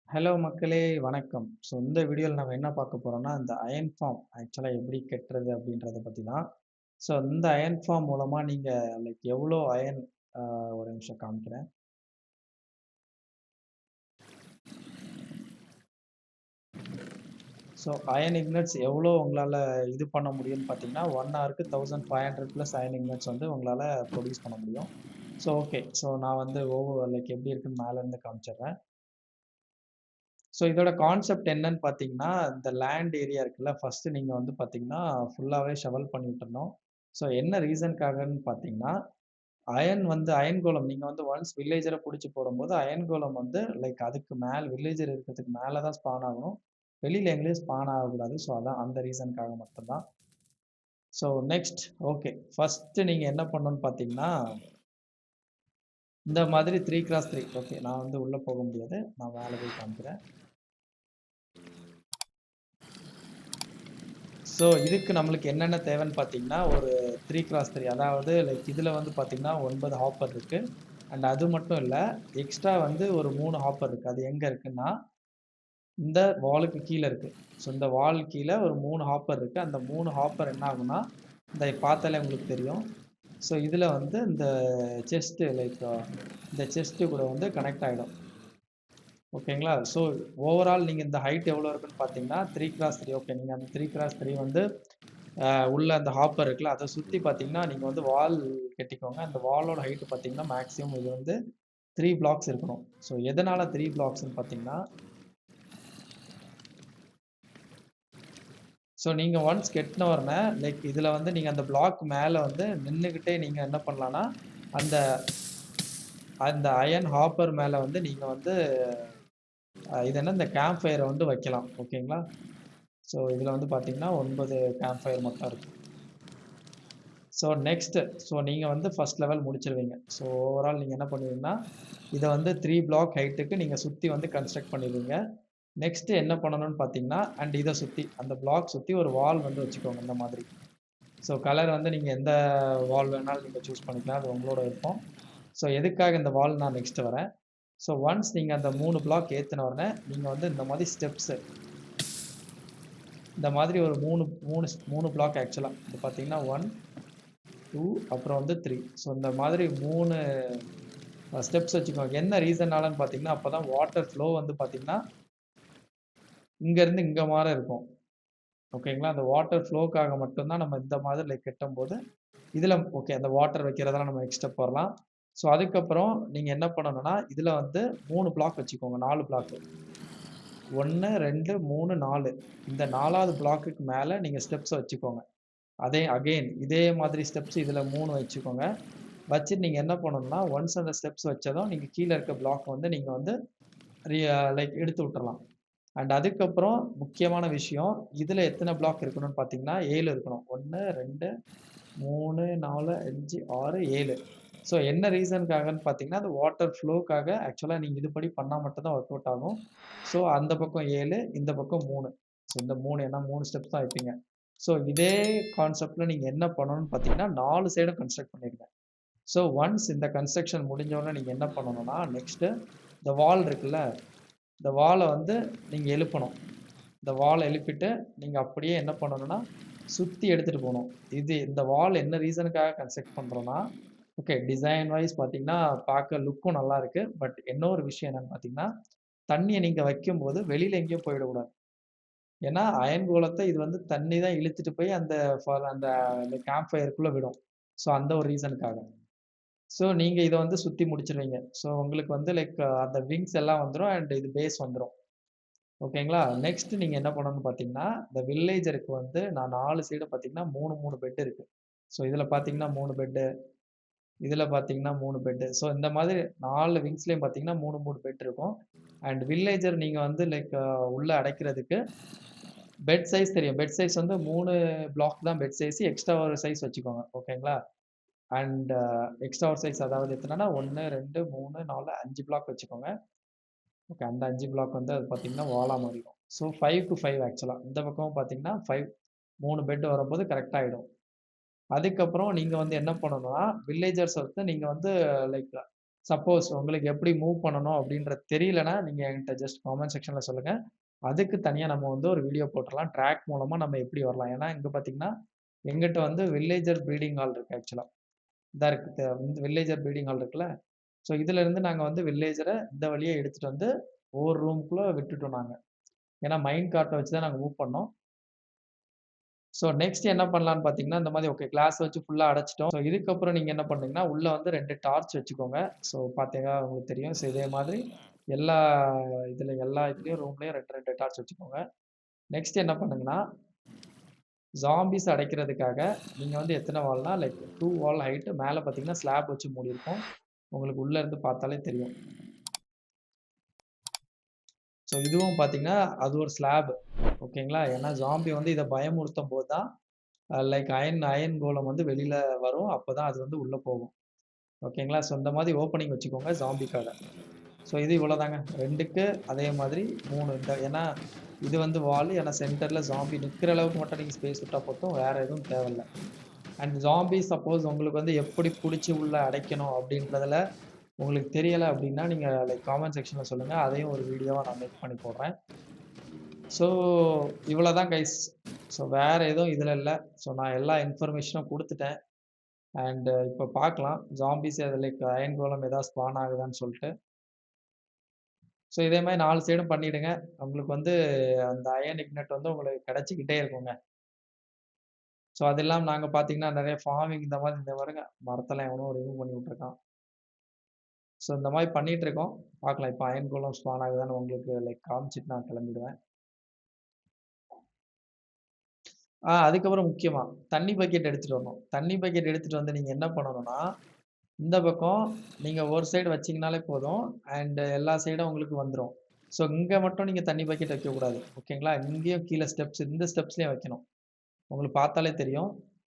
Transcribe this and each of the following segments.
Hello மக்களே வணக்கம். So இந்த வீடியோல நம்ம என்ன பார்க்க போறோம்னா, இந்த அயர்ன் ஃபார்ம் ஆக்சுவலா எப்படி கெட்டுறது அப்படின்றத பத்தி தான். ஸோ இந்த அயர்ன் ஃபார்ம் மூலமா நீங்க எவ்வளோ அயர்ன் ஒரு நிமிஷம் காமிக்கிறேன். ஸோ அயர்ன் இக்னட்ஸ் எவ்வளோ உங்களால இது பண்ண முடியும்னு பார்த்தீங்கன்னா, 1 ஹவருக்கு 1500 பிளஸ் அயர்ன் இக்னட்ஸ் வந்து உங்களால ப்ரொடியூஸ் பண்ண முடியும். So okay. ஸோ நான் வந்து எப்படி இருக்குன்னு மேல இருந்து காமிச்சிடுறேன். ஸோ இதோட கான்செப்ட் என்னன்னு பார்த்தீங்கன்னா, இந்த லேண்ட் ஏரியா இருக்குல்ல, ஃபர்ஸ்ட்டு நீங்க வந்து பார்த்தீங்கன்னா, ஃபுல்லாவே ஷவல் பண்ணி விட்டுறணும். ஸோ என்ன ரீசன்க்காகன்னு பார்த்தீங்கன்னா, அயர்ன் கோலம் நீங்க வந்து ஒன்ஸ் வில்லேஜர புடிச்சு போடும்போது, அயர்ன் கோலம் வந்து அதுக்கு மேல வில்லேஜர் இருக்கிறதுக்கு மேல தான் ஸ்பான் ஆகணும். வெளியில எங்கேயும் ஸ்பான் ஆகக்கூடாது. ஸோ அதான் அந்த ரீசன்க்காக மட்டும் தான். So next okay. ஃபர்ஸ்ட்டு நீங்க என்ன பண்ணணும்னு பார்த்தீங்கன்னா, இந்த மாதிரி 3x3 ஓகே. நான் வந்து உள்ள போக முடியாது. நான் மேல போய் காமிக்கிறேன். ஸோ இதுக்கு நம்மளுக்கு என்னென்ன தேவைன்னு பார்த்தீங்கன்னா, ஒரு 3x3 அதாவது இதில வந்து பார்த்தீங்கன்னா 9 ஹாப்பர் இருக்கு. அண்ட் அது மட்டும் இல்ல, எக்ஸ்ட்ரா வந்து ஒரு 3 ஹாப்பர் இருக்கு. அது எங்க இருக்குன்னா, இந்த வாலுக்கு கீழ இருக்கு. ஸோ இந்த வால் கீழ ஒரு 3 ஹாப்பர் இருக்கு. அந்த 3 ஹாப்பர் என்ன ஆகும்னா, இந்த பார்த்தாலே உங்களுக்கு தெரியும். ஸோ இதில வந்து இந்த செஸ்ட் இந்த செஸ்ட் கூட வந்து கனெக்ட் ஆயிடும். ஓகேங்களா? ஸோ ஓவரால் நீங்க இந்த ஹைட் எவ்வளோ இருக்குன்னு பார்த்தீங்கன்னா, 3x3 ஓகே. நீங்க அந்த 3x3 வந்து உள்ள அந்த ஹாப்பர் இருக்குல்ல, அத சுத்தி பார்த்தீங்கன்னா, நீங்க வந்து வால் கட்டிக்கோங்க. அந்த வாலோட ஹைட் பார்த்தீங்கன்னா, மேக்ஸிமம் இது வந்து 3 பிளாக்ஸ் இருக்கணும். ஸோ எதனால 3 பிளாக்ஸ்ன்னு பார்த்தீங்கன்னா, ஸோ நீங்க ஒன்ஸ் கெட்டுன உடனே இதுல வந்து நீங்க அந்த பிளாக் மேல வந்து நின்னுகிட்டே நீங்க என்ன பண்ணலாம்னா, அந்த அந்த அயர்ன் ஹாப்பர் மேல வந்து நீங்க வந்து இது என்ன இந்த கேம்ப் ஃபயர வந்து வைக்கலாம். ஓகேங்களா? ஸோ இதுல வந்து பார்த்தீங்கன்னா, 9 கேம்ப் ஃபயர் மட்டும் இருக்கு. ஸோ நெக்ஸ்ட்டு நீங்க வந்து ஃபர்ஸ்ட் லெவல் முடிச்சிருவீங்க. ஸோ ஓவரால் நீங்க என்ன பண்ணுவீங்கன்னா, இத வந்து 3 பிளாக் ஹைட்டுக்கு நீங்க சுத்தி வந்து கன்ஸ்ட்ரக்ட் பண்ணிருவீங்க. நெக்ஸ்ட் என்ன பண்ணணும்னு பார்த்தீங்கன்னா, அண்ட் இத சுத்தி அந்த பிளாக் சுத்தி ஒரு வால் வந்து வச்சுக்கோங்க இந்த மாதிரி. ஸோ கலர் வந்து நீங்க எந்த வால் வேணாலும் நீங்க சூஸ் பண்ணிக்கலாம். அது உங்களோட விருப்பம். ஸோ எதுக்காக இந்த வால் நான் நெக்ஸ்ட் வரேன். ஸோ ஒன்ஸ் நீங்க அந்த 3 பிளாக் ஏத்துன உடனே, நீங்க வந்து இந்த மாதிரி ஸ்டெப்ஸ் இந்த மாதிரி ஒரு 3 பிளாக் ஆக்சுவலா. இது பார்த்தீங்கன்னா 1, 2 அப்புறம் வந்து 3. ஸோ இந்த மாதிரி 3 ஸ்டெப்ஸ் வச்சுக்கோங்க. என்ன ரீசன்னாலன்னு பார்த்தீங்கன்னா, அப்பதான் வாட்டர் ஃப்ளோ வந்து பார்த்தீங்கன்னா, இங்கருந்து இங்க மார இருக்கும். ஓகேங்களா? அந்த வாட்டர் ஃப்ளோக்காக மட்டும் தான் நம்ம இந்த மாதிரி கட்டும்போது, இதுல ஓகே அந்த வாட்டர் வைக்கிறதெல்லாம் நம்ம நெக்ஸ்ட் ஸ்டெப் வரலாம். ஸோ அதுக்கப்புறம் நீங்க என்ன பண்ணணும்னா, இதுல வந்து 3 பிளாக் வச்சுக்கோங்க. 4 பிளாக். 1, 2, 3, 4 இந்த 4வது பிளாக்குக்கு மேல நீங்க ஸ்டெப்ஸ வச்சுக்கோங்க. அதே அகைன் இதே மாதிரி ஸ்டெப்ஸ் இதுல 3 வச்சுக்கோங்க. வச்சுட்டு நீங்க என்ன பண்ணணும்னா, ஒன்ஸ் அந்த ஸ்டெப்ஸ் வச்சதும், நீங்க கீழ இருக்க பிளாக் வந்து நீங்க வந்து ரி எடுத்து விட்டுறலாம். அண்ட் அதுக்கப்புறம் முக்கியமான விஷயம், இதுல எத்தன பிளாக் இருக்கணும்னு பார்த்தீங்கன்னா, 7 இருக்கணும். 1, 2, 3, 4, 5, 6, 7. ஸோ என்ன ரீசனுக்காகன்னு பார்த்தீங்கன்னா, அது வாட்டர் ஃப்ளோக்காக ஆக்சுவலா நீங்க இதுபடி பண்ணா மட்டும் தான் ஒர்க் அவுட் ஆகும். ஸோ அந்த பக்கம் 7, இந்த பக்கம் 3. ஸோ இந்த 3 ஏன்னா 3 ஸ்டெப்ஸ் தான் வைப்பீங்க. ஸோ இதே கான்செப்ட்ல நீங்க என்ன பண்ணணும்னு பார்த்தீங்கன்னா, 4 சைடும் கன்ஸ்ட்ரக்ட் பண்ணிருங்க. ஸோ ஒன்ஸ் இந்த கன்ஸ்ட்ரக்ஷன் முடிஞ்ச உடனே நீங்க என்ன பண்ணணும்னா, நெக்ஸ்ட்டு இந்த வால் இருக்குல்ல, இந்த வால வந்து நீங்க எழுப்பணும். இந்த வால் எழுப்பிட்டு, நீங்க அப்படியே என்ன பண்ணணும்னா, சுத்தி எடுத்துட்டு போணும். இந்த வால் என்ன ரீசனுக்காக கன்ஸ்ட்ரக்ட் பண்றோம்னா, ஓகே டிசைன் வைஸ் பார்த்தீங்கன்னா, பார்க்க லுக்கும் நல்லா இருக்கு. பட் இன்னொரு விஷயம் என்னன்னு பார்த்தீங்கன்னா, தண்ணிய நீங்க வைக்கும்போது வெளியில எங்கேயும் போயிடக்கூடாது. ஏன்னா, அயன் கோலத்த இது வந்து தண்ணி தான் இழுத்துட்டு போய் அந்த அந்த கேம்ப் ஃபயருக்குள்ள விடும். ஸோ அந்த ஒரு ரீசனுக்காக. ஸோ நீங்க இத வந்து சுத்தி முடிச்சுருவீங்க. ஸோ உங்களுக்கு வந்து அந்த விங்ஸ் எல்லாம் வந்துரும் அண்ட் இது பேஸ் வந்துரும். ஓகேங்களா? நெக்ஸ்ட் நீங்க என்ன பண்ணணும்னு பார்த்தீங்கன்னா, இந்த வில்லேஜருக்கு வந்து நான் 4 சைடும் பார்த்தீங்கன்னா 3, 3 பெட் இருக்கு. ஸோ இதுல பார்த்தீங்கன்னா 3 பெட்டு, இதுல பார்த்தீங்கன்னா 3 பெட்டு. ஸோ இந்த மாதிரி 4 விங்ஸ்லயும் பார்த்தீங்கன்னா 3, 3 பெட் இருக்கும். அண்ட் வில்லேஜர் நீங்க வந்து உள்ள அடைக்கிறதுக்கு பெட் சைஸ் தெரியும். பெட் சைஸ் வந்து 3 பிளாக் தான் பெட் சைஸ். எக்ஸ்ட்ரா ஒரு சைஸ் வச்சுக்கோங்க. ஓகேங்களா? அண்ட் எக்ஸ்ட்ரா ஒரு சைஸ் அதாவது எத்தனன்னா 1, 2, 3, 4, 5 பிளாக் வச்சுக்கோங்க. ஓகே. அந்த 5 பிளாக் வந்து அது பார்த்தீங்கன்னா, வாலா மாறிடும். ஸோ 5 5 ஆக்சுவலா. இந்த பக்கமும் பார்த்தீங்கன்னா, 3 பெட் வரும்போது கரெக்ட்டா ஆயிடும். அதுக்கப்புறம் நீங்க வந்து என்ன பண்ணணும்னா, வில்லேஜர்ஸ் வந்து நீங்க வந்து லைக் சப்போஸ் உங்களுக்கு எப்படி மூவ் பண்ணணும் அப்படின்றது தெரியலன்னா, நீங்க என்கிட்ட ஜஸ்ட் காமெண்ட் செக்ஷன்ல சொல்லுங்க. அதுக்கு தனியா நம்ம வந்து ஒரு வீடியோ போட்டுறலாம். ட்ராக் மூலமா நம்ம எப்படி வரலாம். ஏன்னா, இங்க பார்த்தீங்கன்னா, எங்கிட்ட வந்து வில்லேஜர் ப்ரீடிங் ஹால் இருக்கு ஆக்சுவலா. இதா இருக்கு. வில்லேஜர் ப்ரீடிங் ஹால் இருக்குல்ல. ஸோ இதுலருந்து நாங்க வந்து வில்லேஜர இந்த வழியா எடுத்துட்டு வந்து ஒவ்வொரு ரூம்க்குள்ள விட்டுட்டோம் நாங்க. ஏன்னா மைன் கார்ட்ட வச்சு தான் நாங்க மூவ் பண்ணோம். ஸோ நெக்ஸ்ட் என்ன பண்ணலான்னு பார்த்தீங்கன்னா, இந்த மாதிரி ஓகே கிளாஸ் வச்சு ஃபுல்லா அடைச்சுட்டோம். ஸோ இதுக்கப்புறம் நீங்க என்ன பண்றீங்கன்னா, உள்ள வந்து 2 டார்ச் வச்சுக்கோங்க. ஸோ பார்த்தீங்கன்னா உங்களுக்கு தெரியும். ஸோ இதே மாதிரி எல்லா எல்லா இதுலயும் ரூம்லயும் 2, 2 டார்ச் வச்சுக்கோங்க. நெக்ஸ்ட் என்ன பண்ணுங்கன்னா, ஜாம்பிஸ் அடைக்கிறதுக்காக நீங்க வந்து எத்தன வால்னா லைக் 2 வால் ஹைட் மேல பார்த்தீங்கன்னா ஸ்லாப் வச்சு மூடியிருக்கோம். உங்களுக்கு உள்ள இருந்து பார்த்தாலே தெரியும். ஸோ இதுவும் பார்த்தீங்கன்னா, அது ஒரு ஸ்லாப். ஓகேங்களா? ஏன்னா ஜாம்பி வந்து இத பயமுறுத்தும்போது தான் லைக் அயர்ன் அயர்ன் கோலம் வந்து வெளியில வரும். அப்பதான் அது வந்து உள்ள போகும். ஓகேங்களா? ஸோ இந்த மாதிரி ஓப்பனிங் வச்சுக்கோங்க ஜாம்பிக்காக. ஸோ இது இவ்வளோதாங்க. 2க்கு அதே மாதிரி 3 ஏன்னா இது வந்து வால். ஏன்னா சென்டர்ல ஜாம்பி நிக்கிற அளவுக்கு மட்டும் நீங்க ஸ்பேஸ் விட்டா போதும். வேற எதுவும் தேவையில்ல. அண்ட் ஜாம்பி சப்போஸ் உங்களுக்கு வந்து எப்படி புடிச்சு உள்ள அடைக்கணும் அப்படின்றதுல உங்களுக்கு தெரியல அப்படின்னா, நீங்க லைக் காமெண்ட் செக்ஷன்ல சொல்லுங்க. அதையும் ஒரு வீடியோவா நான் மேக் பண்ணி போடுறேன். ஸோ இவ்வளோதான் கைஸ். ஸோ வேற எதுவும் இதுல இல்ல. ஸோ நான் எல்லா இன்ஃபர்மேஷனும் குடுத்துட்டேன். அண்ட் இப்ப பார்க்கலாம். ஜாம்பிஸ் லைக் அயர்ன் கோலம் ஏதாவது ஸ்பான் ஆகுதான்னு சொல்லிட்டு. ஸோ இதே மாரி 4 சைடும் பண்ணிடுங்க. உங்களுக்கு வந்து அந்த அயர்ன் இக்னட் வந்து உங்களுக்கு கிடைச்சுக்கிட்டே இருக்குங்க. ஸோ அது இல்லாம நாங்க பார்த்தீங்கன்னா, நெறைய ஃபார்மிங் இந்த மாதிரி இந்த பாருங்க மரத்தெல்லாம் எவனோ ரிமூவ் பண்ணி விட்டுருக்கான். ஸோ இந்த மாரி பண்ணிட்டு இருக்கோம். பார்க்கலாம். இப்ப அயர்ன் கோலம் ஸ்பான் ஆகுதான்னு உங்களுக்கு லைக் காமிச்சுட்டு நான் கிளம்பிடுவேன். அதுக்கப்புறம் முக்கியமா தண்ணி பக்கெட் எடுத்துட்டு வரணும். தண்ணி பக்கெட் எடுத்துட்டு வந்து நீங்க என்ன பண்ணணும்னா, இந்த பக்கம் நீங்க ஒரு சைடு வச்சீங்கனாலே போதும். அண்ட் எல்லா சைடும் உங்களுக்கு வந்துரும். ஸோ இங்க மட்டும் நீங்க தண்ணி பக்கெட் வைக்கக்கூடாது. ஓகேங்களா? இங்கேயும் கீழ ஸ்டெப்ஸ் இந்த ஸ்டெப்ஸ்லயும் வைக்கணும். உங்களுக்கு பார்த்தாலே தெரியும்.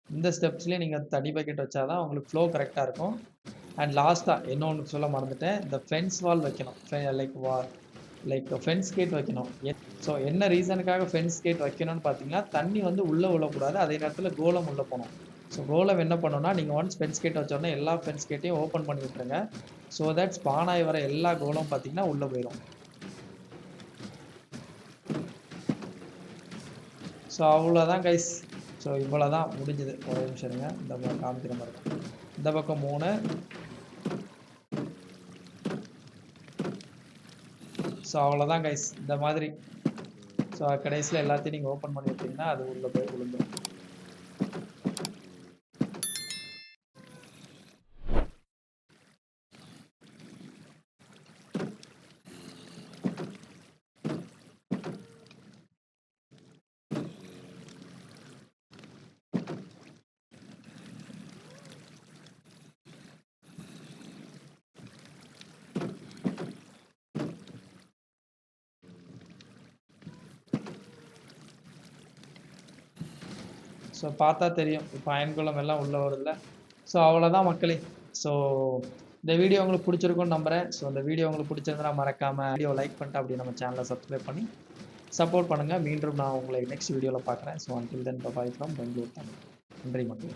இந்த ஸ்டெப்ஸ்லயே நீங்க தண்ணி பக்கெட் வச்சா தான் உங்களுக்கு ஃப்ளோ கரெக்ட்டா இருக்கும். அண்ட் லாஸ்ட்டா இன்னொன்னு சொல்ல மறந்துட்டேன். இந்த ஃபென்ஸ் வால் வைக்கணும். லைக் ஃபென்ஸ் கேட் வைக்கணும். ஸோ என்ன ரீசனுக்காக ஃபென்ஸ் கேட் வைக்கணும்னு பார்த்தீங்கன்னா, தண்ணி வந்து உள்ள விழக்கூடாது. அதே நேரத்தில கோலம் உள்ள போணும். ஸோ கோலம் என்ன பண்ணும்னா, நீங்க ஒன்ஸ் ஃபென்ஸ் கேட் வச்ச உடனே எல்லா ஃபென்ஸ் கேட்டையும் ஓப்பன் பண்ணி விட்டுருங்க. ஸோ தட் ஸ்பான் ஆகி வர எல்லா கோலும் பார்த்தீங்கன்னா உள்ள போயிரும். ஸோ அவ்வளோதான் கைஸ். ஸோ இவ்வளோதான் முடிஞ்சது. ஒரே நிமிஷம் இருங்க. இந்த காமிக்கிற மாதிரி தான். இந்த பக்கம் 3. ஸோ அவ்வளோதான் கைஸ். இந்த மாதிரி. ஸோ கடைசியில எல்லாத்தையும் நீங்க ஓப்பன் பண்ணி விட்டீங்கன்னா, அது உள்ள போய் விழுந்துரும். ஸோ பார்த்தா தெரியும். இப்போ அயன்குளம் எல்லாம் உள்ள வருதுல்ல. ஸோ அவ்வளோதான் மக்களே. ஸோ இந்த வீடியோ உங்களுக்கு பிடிச்சிருக்கும்னு நம்புறேன். ஸோ இந்த வீடியோ உங்களுக்கு பிடிச்சிருந்தா மறக்காம வீடியோ லைக் பண்ணிட்டு அப்படியே நம்ம சேனலை சப்ஸ்கிரைப் பண்ணி சப்போர்ட் பண்ணுங்க. மீண்டும் நான் உங்களை நெக்ஸ்ட் வீடியோவில் பார்க்குறேன். So until then bye from Bangalore Tamil. நன்றி மக்களே.